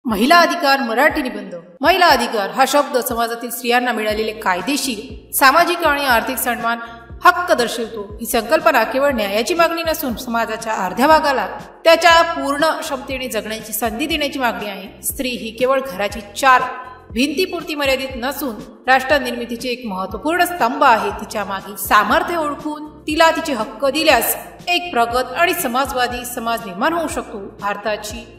महिला अधिकार मराठी निबंध। महिला अधिकार हा शब्द समाजातील स्त्रियांना मिळालेले कायदेशीर, सामाजिक आणि आर्थिक सन्मान, हक्क दर्शवतो। ही संकल्पना केवळ न्यायाची मागणी नसून समाजाच्या अर्ध्या भागाला त्याच्या पूर्ण क्षमतेने जगण्याची संधी देण्याची मागणी आहे। स्त्री ही केवळ घराची चार भिंतीपुरती मर्यादित नसून राष्ट्र निर्मितीचे एक महत्त्वपूर्ण स्तंभ आहे। तिच्या मागील सामर्थ्य ओळखून तिला तिचे हक्क दिल्यास एक प्रगत आणि समाजवादी समाज निर्माण होऊ शकतो।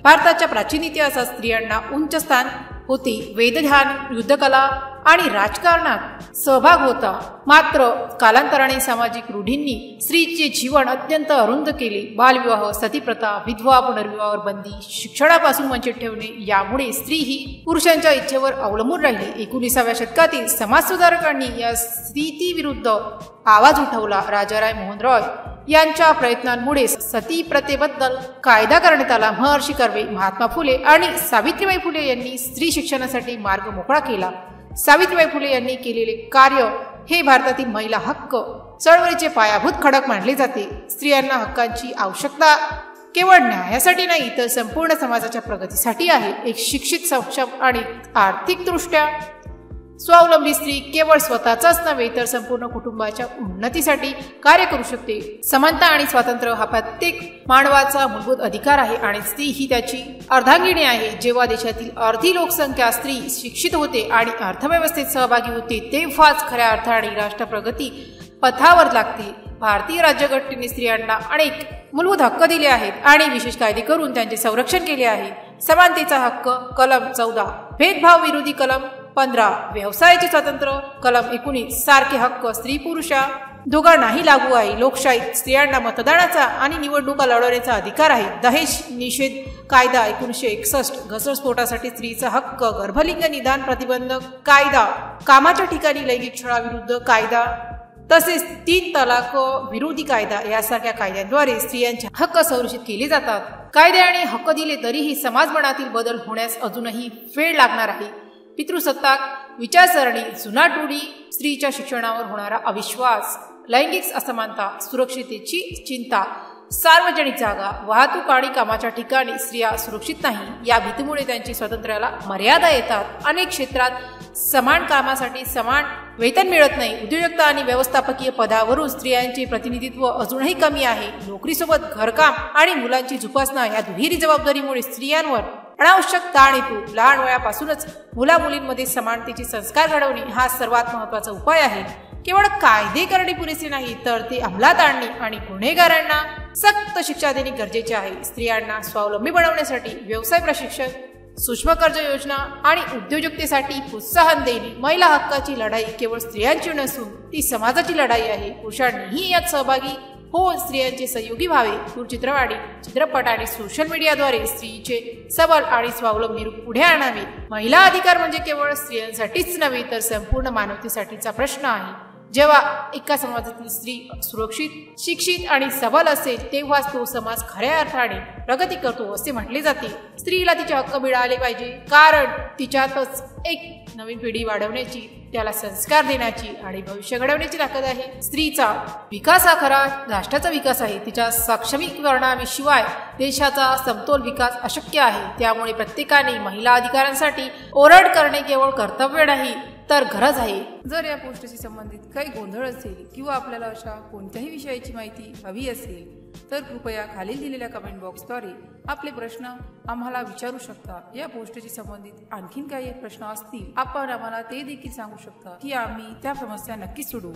भारताच्या प्राचीन इतिहासात स्त्रियांना उच्च स्थान होते। वेदध्यान, युद्धकला आणि राजकारणात सहभाग होता। मात्र कालांतराने सामाजिक रूढींनी स्त्रीचे जीवन अत्यंत अरुंद केले। बालविवाह, सतीप्रथा, विधवा पुनर्विवाहावर बंदी, शिक्षणापासून वंचित ठेवणे यामुळे स्त्री ही पुरुषांच्या इच्छेवर अवलंबून राहिली। 19व्या शतकातील समाजसुधारकांनी या स्थितीविरुद्ध आवाज उठवला। राजाराम मोहन रॉय यांच्या प्रयत्नांमुळे सती प्रथेबद्दल कायदा करण्यात आला। महर्षी कर्वे, महात्मा फुले आणि सावित्रीबाई फुले यांनी स्त्री शिक्षणासाठी मार्ग मोकळा केला। सावित्रीबाई फुले यांनी केलेले कार्य हे भारतातील महिला हक्क चळवळीचे पायाभूत खडक मानले जाते। स्त्रियांना हक्कांची आवश्यकता केवळ न्यायासाठी नाही तर संपूर्ण समाजाच्या प्रगतीसाठी आहे। एक शिक्षित, सक्षम आणि आर्थिकदृष्ट्या स्वावलंबी स्त्री केवळ स्वतःचाच नव्हे तर संपूर्ण कुटुंबाच्या उन्नतीसाठी कार्य करू शकते। समानता आणि स्वातंत्र्य हा प्रत्येक मानवाचा मूलभूत अधिकार आहे आणि स्त्री ही त्याची अर्धांगिनी आहे। जेव्हा देशातील अर्धी लोकसंख्या स्त्री शिक्षित होते आणि अर्थव्यवस्थेत सहभागी होते तेव्हाच खऱ्या अर्थाने राष्ट्र प्रगती पथावर लागते। भारतीय राज्यघटनेने स्त्रियांना अनेक मूलभूत हक्क दिले आहेत आणि विशेष कायदे करून त्यांचे संरक्षण केले आहे। समानतेचा हक्क कलम 14, भेदभाव विरोधी कलम 15, व्यवसायाचे स्वातंत्र्य कलम 19 सारखे हक्क स्त्री पुरुष दोघांनाही लागू आहे। लोकशाहीत स्त्रियांना मतदानाचा आणि निवडणुका लढवण्याचा अधिकार आहे। दहेज निषेध कायदा 1961, घटस्फोटासाठी स्त्रीचा हक्क, गर्भलिंग निदान प्रतिबंधक कायदा, कामाच्या ठिकाणी लैंगिक छळाविरुद्ध कायदा तसेच 3 तलाक विरोधी कायदा यासारख्या कायद्यांद्वारे स्त्रियांचे हक्क संरक्षित केले जातात। कायदे आणि हक्क दिले तरीही समाजमनातील बदल होण्यास अजूनही वेळ लागणार आहे। पितृसत्ताक विचारसरणी, जुनाट रूढी, स्त्रीच्या शिक्षणावर होणारा अविश्वास, लैंगिक असमानता, सुरक्षिततेची चिंता, सार्वजनिक जागा, वाहतूक आणि कामाच्या ठिकाणी स्त्रिया सुरक्षित नाही या भीतीमुळे त्यांची स्वातंत्र्याला मर्यादा येतात। अनेक क्षेत्रात समान कामासाठी समान वेतन मिळत नाही। उद्योजकता आणि व्यवस्थापकीय पदावरून स्त्रियांचे प्रतिनिधित्व अजूनही कमी आहे। नोकरीसोबत घरकाम आणि मुलांची जोपासना या दुहेरी जबाबदारीमुळे स्त्रियांवर अनावश्यक ताण येतो। लहान वयापासूनच मुला-मुलींमध्ये समानतेचे संस्कार घडवणे हा सर्वात महत्त्वाचा उपाय आहे। केवळ कायदे करणे पुरेसे नाही तर ते अंमलात आणणे आणि गुन्हेगारांना सक्त शिक्षा देणे गरजेचे आहे। स्त्रियांना स्वावलंबी बनवण्यासाठी व्यवसाय प्रशिक्षण, सूक्ष्म कर्ज योजना आणि उद्योजकतेसाठी प्रोत्साहन देणे। महिला हक्काची लढाई केवळ स्त्रियांची नसून ती समाजाची लढाई आहे। पुरुषांनीही यात सहभागी होऊन स्त्रियांचे सहयोगी व्हावे। दूरचित्रवाणी, चित्रपट आणि सोशल मीडियाद्वारे स्त्रीचे सबल आणि स्वावलंबी रूप पुढे आणावे। महिला अधिकार म्हणजे केवळ स्त्रियांसाठीच नव्हे तर संपूर्ण मानवतेसाठीचा प्रश्न आहे। जेव्हा एका समाजातील स्त्री सुरक्षित, शिक्षित आणि सबल असेल तेव्हाच तो समाज खऱ्या अर्थाने प्रगती करतो असे म्हटले जाते। स्त्रीला तिचे हक्क मिळाले पाहिजे कारण तिच्यातच एक नवीन पिढी वाढवण्याची, त्याला संस्कार देण्याची आणि भविष्य घडवण्याची ताकद आहे। स्त्रीचा विकास हा खरा राष्ट्राचा विकास आहे। तिच्या सक्षमीकरणाशिवाय देशाचा समतोल विकास अशक्य आहे। त्यामुळे प्रत्येकाने महिला अधिकारांसाठी ओरड करणे केवळ कर्तव्य नाही तर गरज आहे। जर या पोस्टशी संबंधित काही गोंधळ असेल किंवा आपल्याला अशा कोणत्याही विषयाची माहिती हवी असेल तर कृपया खालील दिलेल्या कमेंट बॉक्सद्वारे आपले प्रश्न आम्हाला विचारू शकता। या पोस्टशी संबंधित आणखीन काही प्रश्न असतील आपण आम्हाला ते देखील सांगू शकता की आम्ही त्या समस्या नक्कीच सोडवू।